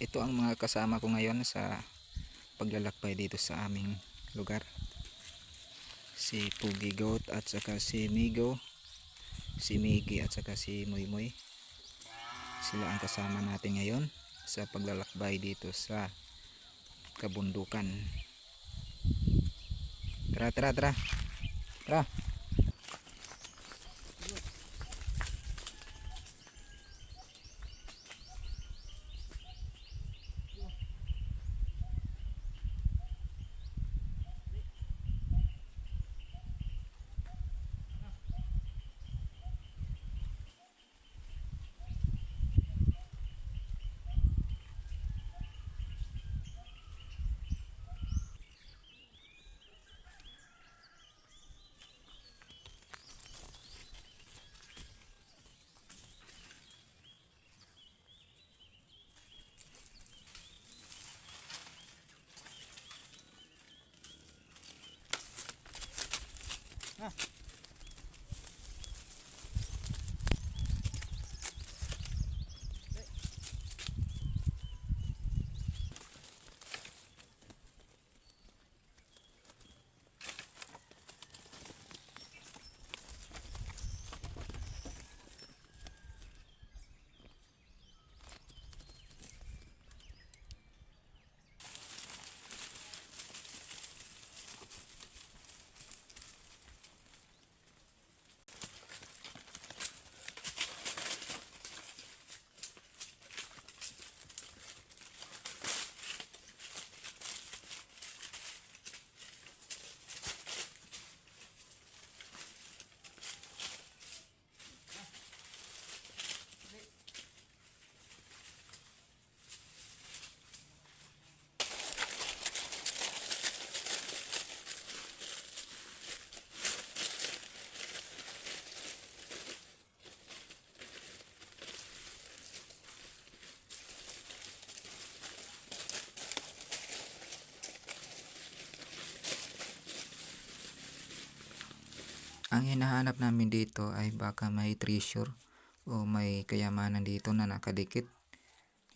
Ito ang mga kasama ko ngayon sa paglalakbay dito sa aming lugar. Si Pugi Goat at saka si Migo, si Migi at saka si Moy. Sila ang kasama natin ngayon sa paglalakbay dito sa kabundukan. Tara, tara, tara. Tara. Ang hinahanap namin dito ay baka may treasure o may kayamanan dito na nakadikit.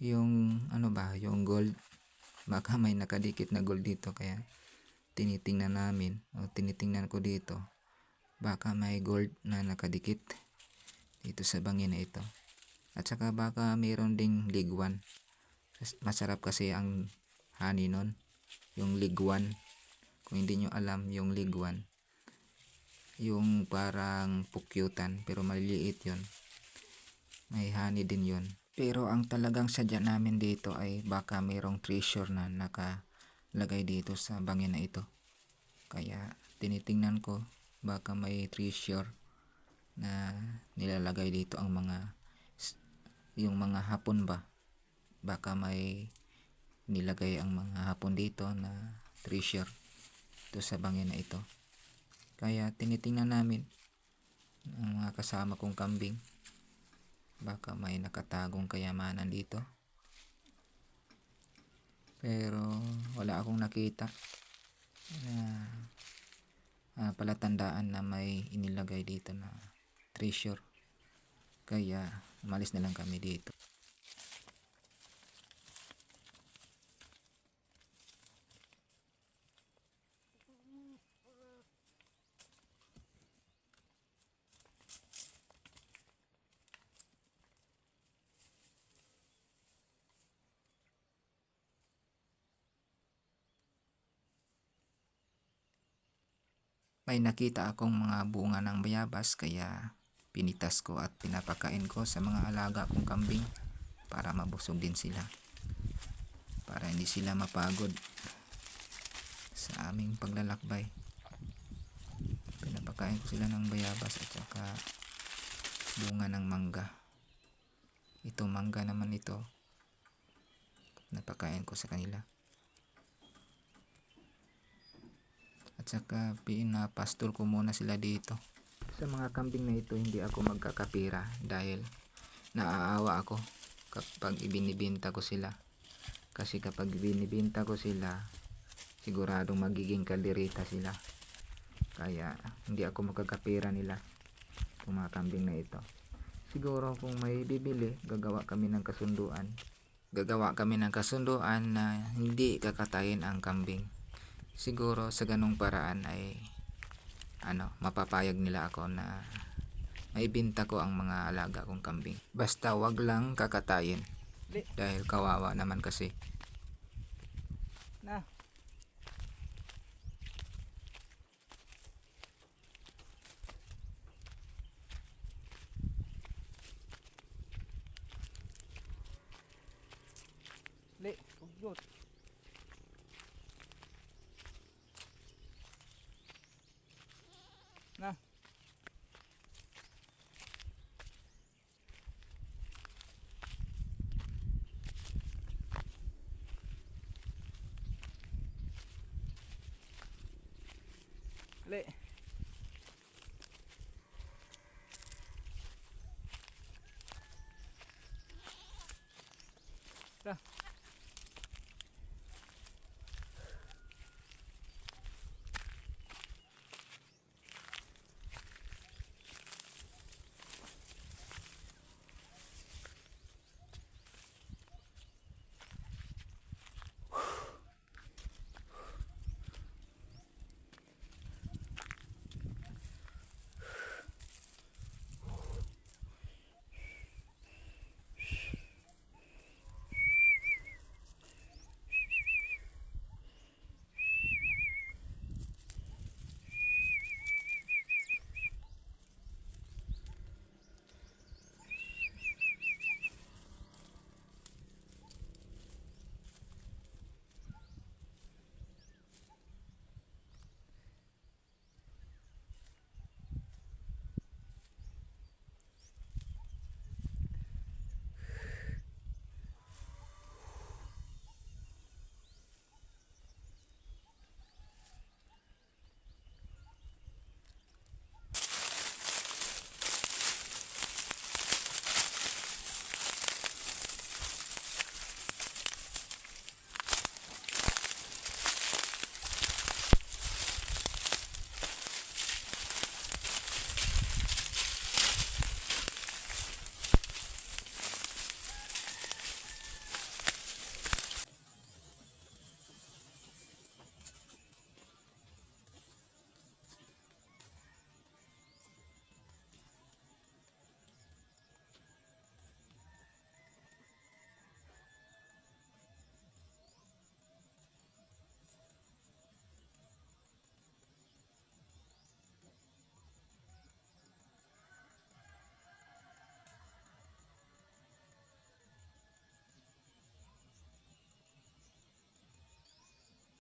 Yung ano ba, yung gold. Baka may nakadikit na gold dito kaya tinitingnan namin o tinitingnan ko dito. Baka may gold na nakadikit dito sa bangin na ito. At saka baka mayroon ding ligwan. Masarap kasi ang honey nun, yung ligwan. Kung hindi nyo alam yung ligwan, yung parang pukyutan pero maliliit yon, may honey din yon. Pero ang talagang sadya namin dito ay baka mayroong treasure na nakalagay dito sa bangin na ito. Kaya tinitingnan ko baka may treasure na nilalagay dito ang yung mga hapon ba. Baka may nilagay ang mga hapon dito na treasure ito sa bangin na ito. Kaya tinitingnan namin ang mga kasama kong kambing. Baka may nakatagong kayamanan dito. Pero wala akong nakita na palatandaan na may inilagay dito na treasure. Kaya umalis na lang kami dito. May nakita akong mga bunga ng bayabas kaya pinitas ko at pinapakain ko sa mga alaga kong kambing para mabusog din sila, para hindi sila mapagod sa aming paglalakbay. Pinapakain ko sila ng bayabas at saka bunga ng mangga. Ito mangga naman ito, napakain ko sa kanila. At saka pinapastol ko muna sila dito. Sa mga kambing na ito hindi ako magkakapira dahil naaawa ako kapag ibinibenta ko sila. Kasi kapag ibinibenta ko sila, siguradong magiging kalderita sila. Kaya hindi ako magkakapira nila itong mga kambing na ito. Siguro kung may bibili, gagawa kami ng kasunduan. gagawa kami ng kasunduan na hindi kakatayin ang kambing. Siguro sa ganung paraan ay mapapayag nila ako na maibinta ko ang mga alaga kong kambing. Basta wag lang kakatayin dahil kawawa naman kasi. Na. Li, ugot. Na. Li.